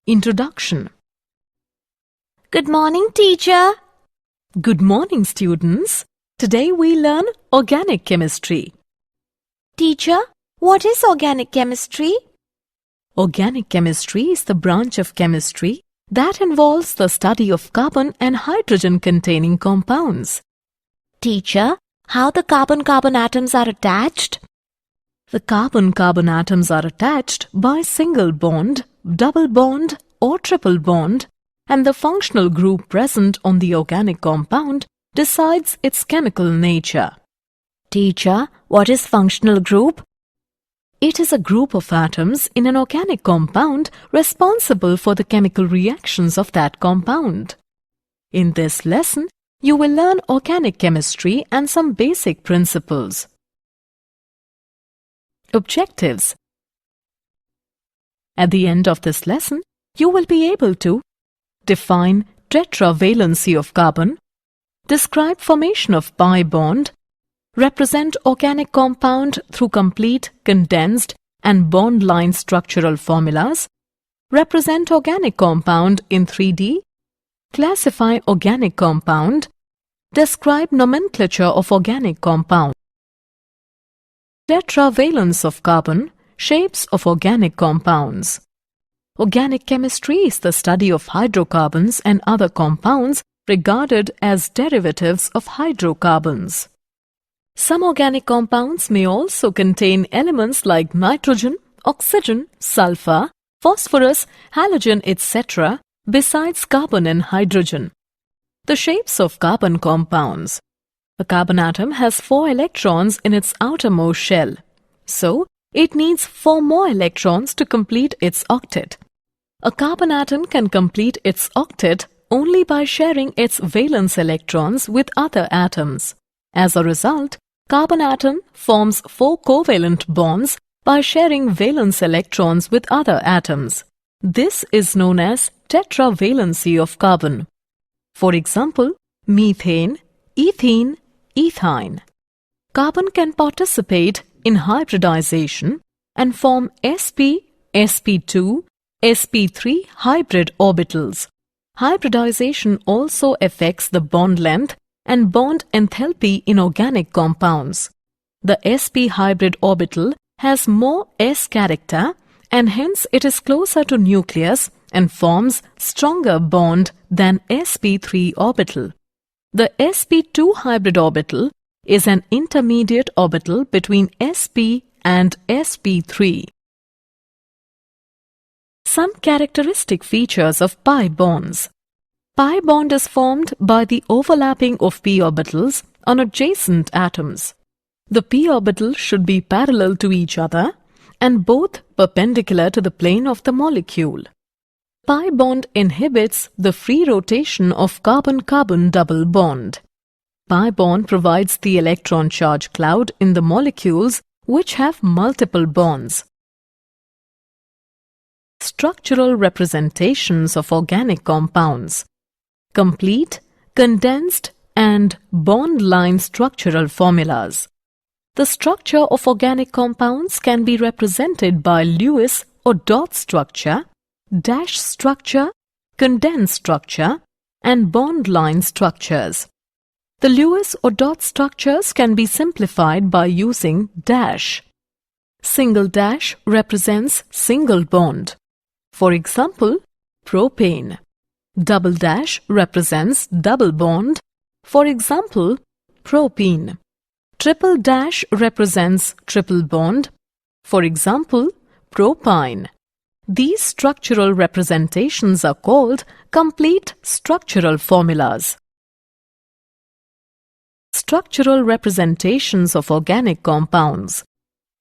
Introduction. Good morning, teacher. Good morning, students. Today we learn organic chemistry. Teacher, what is organic chemistry? Organic chemistry is the branch of chemistry that involves the study of carbon and hydrogen containing compounds. Teacher, how the carbon-carbon atoms are attached? The carbon-carbon atoms are attached by single bond, double bond or triple bond, and the functional group present on the organic compound decides its chemical nature. Teacher, what is functional group? It is a group of atoms in an organic compound responsible for the chemical reactions of that compound. In this lesson, you will learn organic chemistry and some basic principles. Objectives. At the end of this lesson, you will be able to define tetravalency of carbon, describe formation of pi bond, represent organic compound through complete, condensed and bond line structural formulas, represent organic compound in 3D, classify organic compound, describe nomenclature of organic compound. Tetravalence of carbon, shapes of organic compounds. Organic chemistry is the study of hydrocarbons and other compounds regarded as derivatives of hydrocarbons. Some organic compounds may also contain elements like nitrogen, oxygen, sulfur, phosphorus, halogen, etc. besides carbon and hydrogen. The shapes of carbon compounds. A carbon atom has 4 electrons in its outermost shell. So, it needs 4 more electrons to complete its octet. A carbon atom can complete its octet only by sharing its valence electrons with other atoms. As a result, carbon atom forms 4 covalent bonds by sharing valence electrons with other atoms. This is known as tetravalency of carbon. For example, methane, ethene, ethine. Carbon can participate in hybridization and form sp, sp2, sp3 hybrid orbitals. Hybridization also affects the bond length and bond enthalpy in organic compounds. The sp hybrid orbital has more s character and hence it is closer to nucleus and forms stronger bond than sp3 orbital. The sp2 hybrid orbital is an intermediate orbital between sp and sp3. Some characteristic features of pi bonds. Pi bond is formed by the overlapping of p orbitals on adjacent atoms. The p orbital should be parallel to each other and both perpendicular to the plane of the molecule. Pi bond inhibits the free rotation of carbon-carbon double bond. Pi bond provides the electron charge cloud in the molecules which have multiple bonds. Structural representations of organic compounds. Complete, condensed and bond line structural formulas. The structure of organic compounds can be represented by Lewis or dot structure, dash structure, condensed structure and bond line structures. The Lewis or dot structures can be simplified by using dash. Single dash represents single bond. For example, propane. Double dash represents double bond. For example, propene. Triple dash represents triple bond. For example, propyne. These structural representations are called complete structural formulas. Structural representations of organic compounds.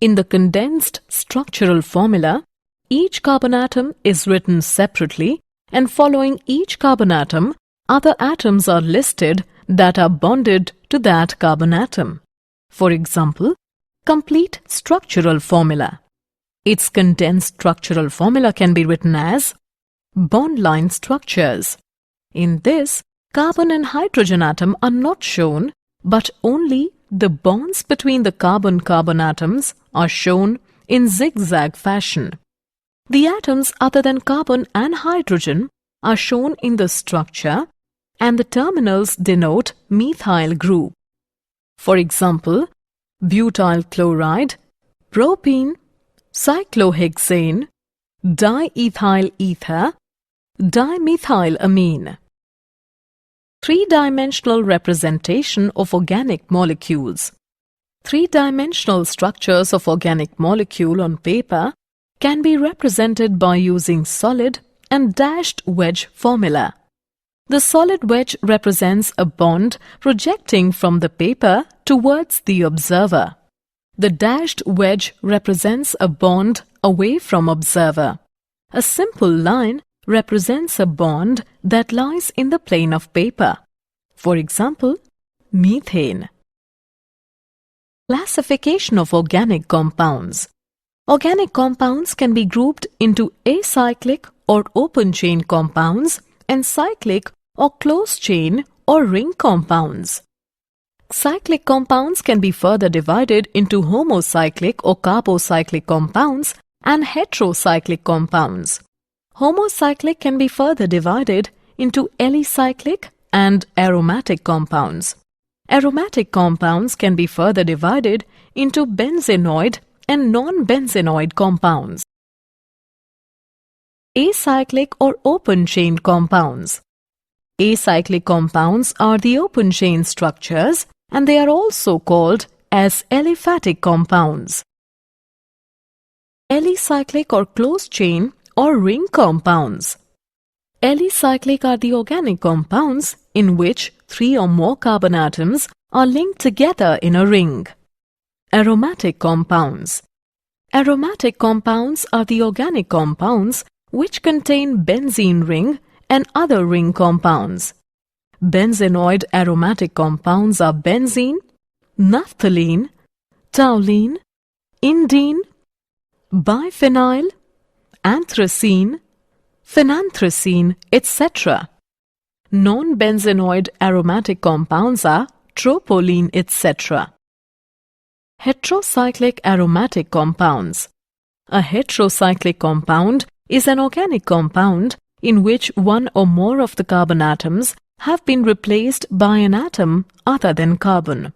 In the condensed structural formula, each carbon atom is written separately and following each carbon atom, other atoms are listed that are bonded to that carbon atom. For example, complete structural formula. Its condensed structural formula can be written as bond line structures. In this, carbon and hydrogen atom are not shown, but only the bonds between the carbon-carbon atoms are shown in zigzag fashion. The atoms other than carbon and hydrogen are shown in the structure, and the terminals denote methyl group. For example, butyl chloride, propene, cyclohexane, diethyl ether, dimethylamine. Three-dimensional representation of organic molecules. Three-dimensional structures of organic molecule on paper can be represented by using solid and dashed wedge formula. The solid wedge represents a bond projecting from the paper towards the observer. The dashed wedge represents a bond away from observer. A simple line represents a bond that lies in the plane of paper. For example, methane. Classification of organic compounds. Organic compounds can be grouped into acyclic or open-chain compounds and cyclic or closed-chain or ring compounds. Cyclic compounds can be further divided into homocyclic or carbocyclic compounds and heterocyclic compounds. Homocyclic can be further divided into alicyclic and aromatic compounds. Aromatic compounds can be further divided into benzenoid and non-benzenoid compounds. Acyclic or open-chain compounds. Acyclic compounds are the open-chain structures, and they are also called as aliphatic compounds. Alicyclic or closed-chain or ring compounds. Alicyclic are the organic compounds in which three or more carbon atoms are linked together in a ring. Aromatic compounds. Aromatic compounds are the organic compounds which contain benzene ring and other ring compounds. Benzenoid aromatic compounds are benzene, naphthalene, toluene, indene, biphenyl, anthracene, phenanthracene, etc. Non-benzenoid aromatic compounds are tropylene, etc. Heterocyclic aromatic compounds. A heterocyclic compound is an organic compound in which one or more of the carbon atoms have been replaced by an atom other than carbon.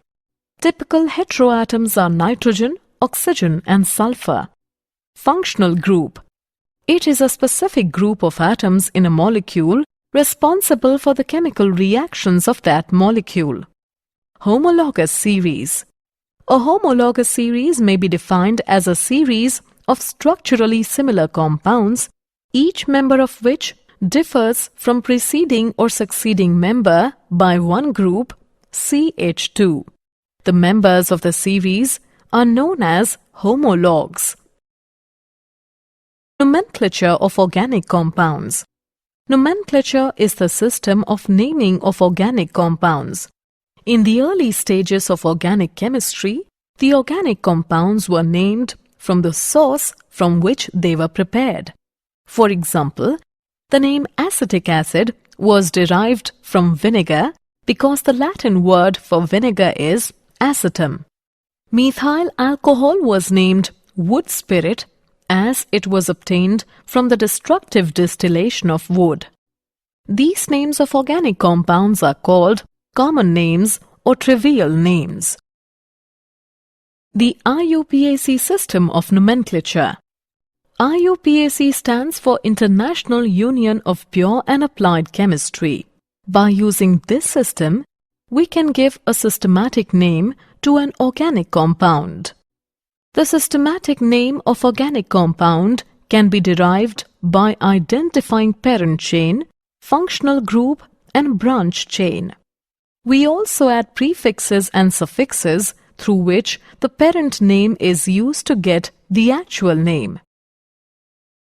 Typical heteroatoms are nitrogen, oxygen and sulfur. Functional group. It is a specific group of atoms in a molecule responsible for the chemical reactions of that molecule. Homologous series. A homologous series may be defined as a series of structurally similar compounds, each member of which differs from preceding or succeeding member by one group, CH2. The members of the series are known as homologues. Nomenclature of organic compounds. Nomenclature is the system of naming of organic compounds. In the early stages of organic chemistry, the organic compounds were named from the source from which they were prepared. For example, the name acetic acid was derived from vinegar because the Latin word for vinegar is acetum. Methyl alcohol was named wood spirit as it was obtained from the destructive distillation of wood. These names of organic compounds are called common names or trivial names. The IUPAC system of nomenclature. IUPAC stands for International Union of Pure and Applied Chemistry. By using this system, we can give a systematic name to an organic compound. The systematic name of organic compound can be derived by identifying parent chain, functional group, and branch chain. We also add prefixes and suffixes through which the parent name is used to get the actual name.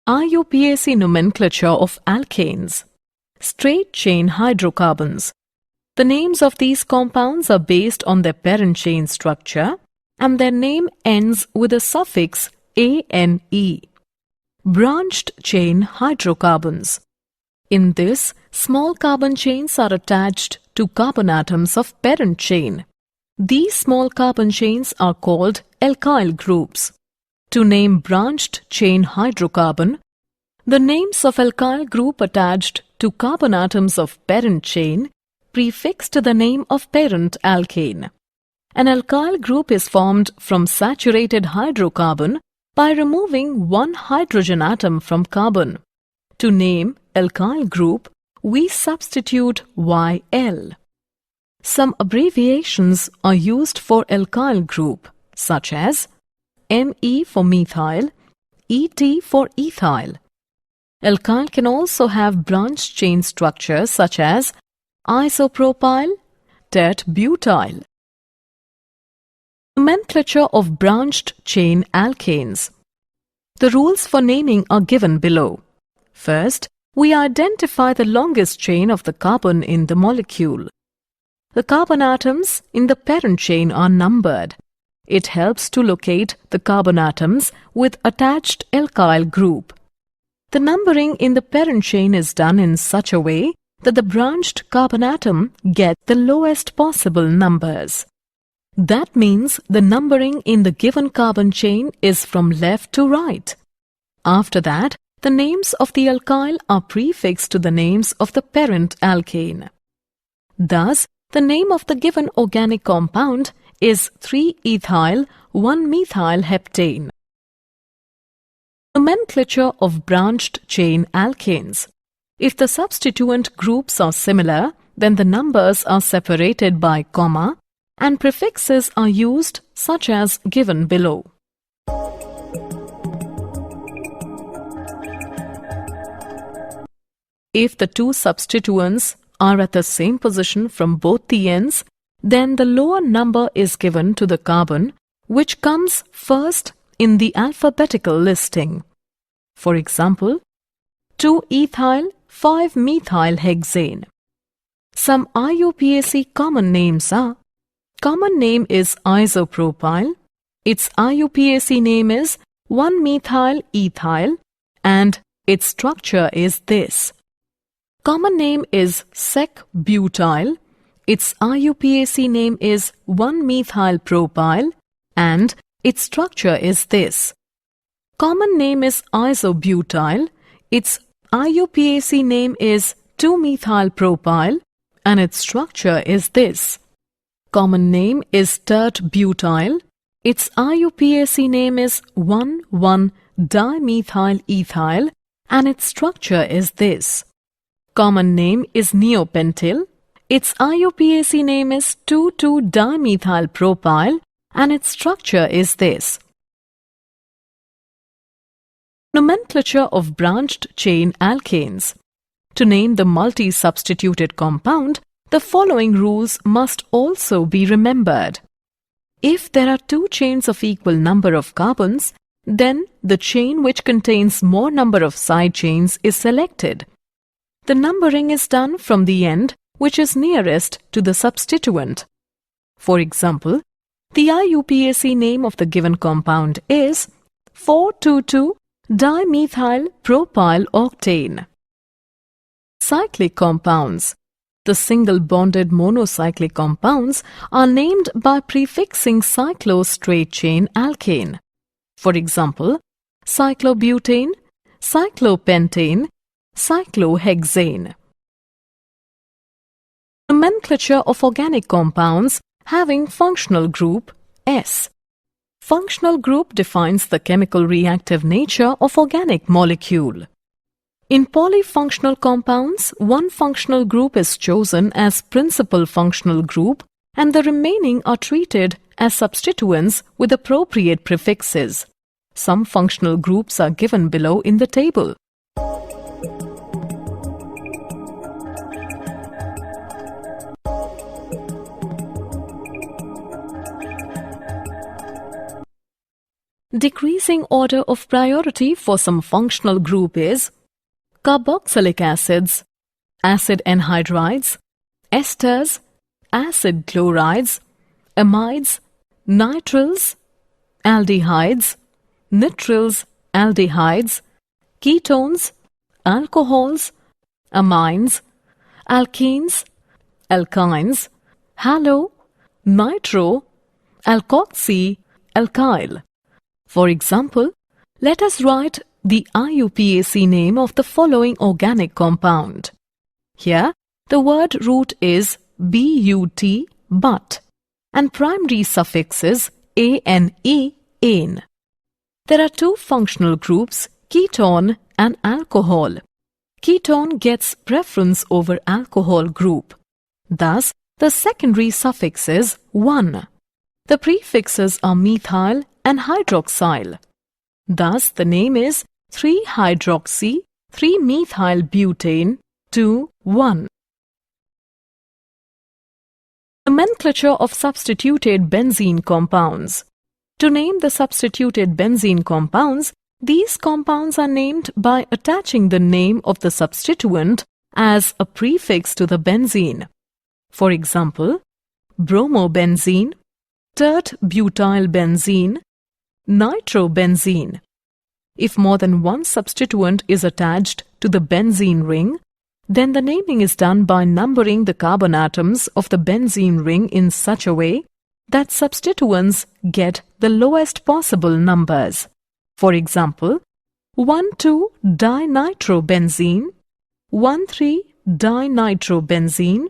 IUPAC nomenclature of alkanes. Straight-chain hydrocarbons. The names of these compounds are based on their parent chain structure, and their name ends with a suffix -ane. Branched-chain hydrocarbons. In this, small carbon chains are attached to carbon atoms of parent chain. These small carbon chains are called alkyl groups. To name branched chain hydrocarbon, The names of alkyl group attached to carbon atoms of parent chain prefix to the name of parent alkane. An alkyl group is formed from saturated hydrocarbon by removing one hydrogen atom from carbon. To name alkyl group, we substitute YL. Some abbreviations are used for alkyl group, such as Me for methyl, Et for ethyl. Alkyl can also have branched chain structures such as isopropyl, tert-butyl. Nomenclature of branched chain alkanes. The rules for naming are given below. First, we identify the longest chain of the carbon in the molecule. The carbon atoms in the parent chain are numbered. It helps to locate the carbon atoms with attached alkyl group. The numbering in the parent chain is done in such a way that the branched carbon atom gets the lowest possible numbers. That means the numbering in the given carbon chain is from left to right. After that, the names of the alkyl are prefixed to the names of the parent alkane. Thus, the name of the given organic compound is 3-ethyl 1-methyl heptane. Nomenclature of branched chain alkanes. If the substituent groups are similar, then the numbers are separated by comma and prefixes are used such as given below. If the two substituents are at the same position from both the ends, then the lower number is given to the carbon which comes first in the alphabetical listing. For example, 2-ethyl 5-methyl hexane. Some IUPAC common names are: common name is isopropyl, its IUPAC name is 1-methyl ethyl, and its structure is this. Common name is sec-butyl, its IUPAC name is 1-methyl propyl, and its structure is this. Common name is isobutyl, its IUPAC name is 2-methyl propyl, and its structure is this. Common name is tert-butyl, its IUPAC name is 1,1-dimethyl ethyl, and its structure is this. Common name is neopentyl, its IUPAC name is 2,2-dimethyl propyl, and its structure is this. Nomenclature of branched chain alkanes. To name the multi-substituted compound, the following rules must also be remembered. If there are two chains of equal number of carbons, then the chain which contains more number of side chains is selected. The numbering is done from the end which is nearest to the substituent. For example, the IUPAC name of the given compound is 4,2,2-dimethyl propyl octane. Cyclic compounds. The single-bonded monocyclic compounds are named by prefixing cyclo-straight chain alkane. For example, cyclobutane, cyclopentane, cyclohexane. Nomenclature of organic compounds having functional group S. Functional group defines the chemical reactive nature of organic molecule. In polyfunctional compounds, one functional group is chosen as principal functional group and the remaining are treated as substituents with appropriate prefixes. Some functional groups are given below in the table. Decreasing order of priority for some functional group is carboxylic acids, acid anhydrides, esters, acid chlorides, amides, nitriles, aldehydes, nitriles, aldehydes, ketones, alcohols, amines, alkenes, alkynes, halo, nitro, alkoxy, alkyl. For example, let us write the IUPAC name of the following organic compound. Here, the word root is BUT, but, and primary suffix is ANE, ane. There are two functional groups, ketone and alcohol. Ketone gets preference over alcohol group. Thus, the secondary suffix is 1. The prefixes are methyl and hydroxyl. Thus, the name is 3-hydroxy-3-methyl-butane 2,1. Nomenclature of substituted benzene compounds. To name the substituted benzene compounds, these compounds are named by attaching the name of the substituent as a prefix to the benzene. For example, bromobenzene, tert-butylbenzene, nitrobenzene. If more than one substituent is attached to the benzene ring, then the naming is done by numbering the carbon atoms of the benzene ring in such a way that substituents get the lowest possible numbers. For example, 1,2-dinitrobenzene, 1,3-dinitrobenzene,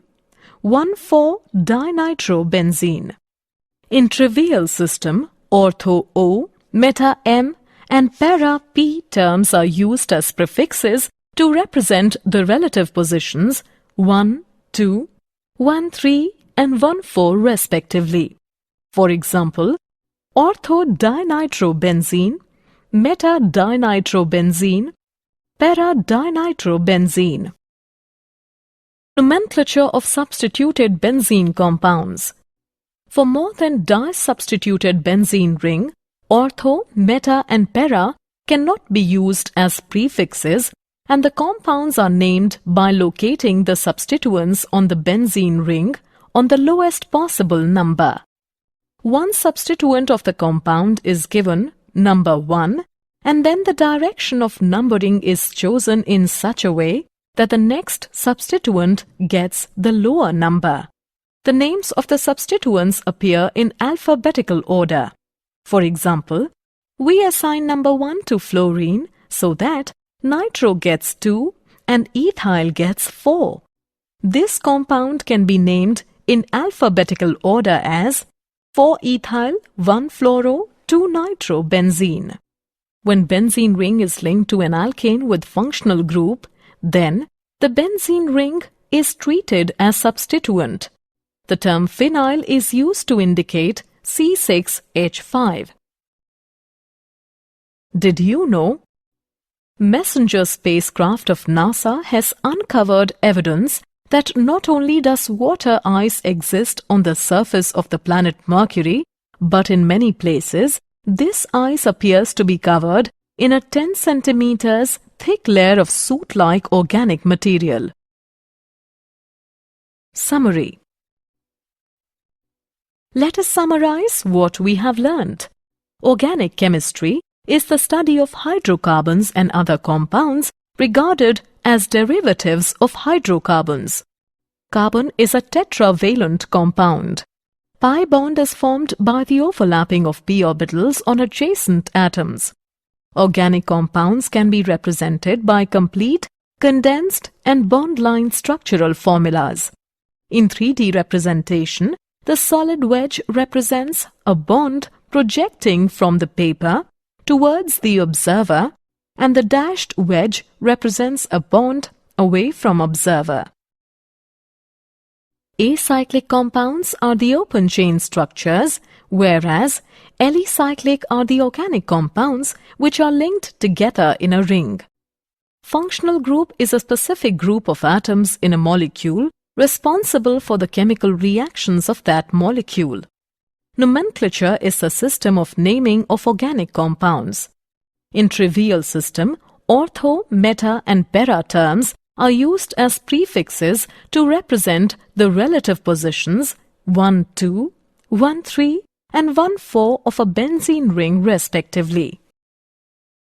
1,4-dinitrobenzene. In trivial system, ortho O, meta M, and para P terms are used as prefixes to represent the relative positions 1, 2, 1, 3, and 1, 4 respectively. For example, ortho-dinitrobenzene, meta-dinitrobenzene, para-dinitrobenzene. Nomenclature of substituted benzene compounds. For more than di-substituted benzene ring, ortho, meta and para cannot be used as prefixes, and the compounds are named by locating the substituents on the benzene ring on the lowest possible number. One substituent of the compound is given number 1, and then the direction of numbering is chosen in such a way that the next substituent gets the lower number. The names of the substituents appear in alphabetical order. For example, we assign number 1 to fluorine so that nitro gets 2 and ethyl gets 4. This compound can be named in alphabetical order as 4-ethyl, 1-fluoro, 2-nitrobenzene. When benzene ring is linked to an alkane with functional group, then the benzene ring is treated as substituent. The term phenyl is used to indicate C6H5. Did you know? Messenger spacecraft of NASA has uncovered evidence that not only does water ice exist on the surface of the planet Mercury, but in many places, this ice appears to be covered in a 10 centimeters thick layer of soot-like organic material. Summary. Let us summarize what we have learnt. Organic chemistry is the study of hydrocarbons and other compounds regarded as derivatives of hydrocarbons. Carbon is a tetravalent compound. Pi bond is formed by the overlapping of p orbitals on adjacent atoms. Organic compounds can be represented by complete, condensed, and bond-line structural formulas. In 3D representation, the solid wedge represents a bond projecting from the paper towards the observer, and the dashed wedge represents a bond away from observer. Acyclic compounds are the open chain structures, whereas alicyclic are the organic compounds which are linked together in a ring. Functional group is a specific group of atoms in a molecule responsible for the chemical reactions of that molecule. Nomenclature is a system of naming of organic compounds. In trivial system, ortho, meta and para terms are used as prefixes to represent the relative positions 1, 2, 1, 3 and 1, 4 of a benzene ring respectively.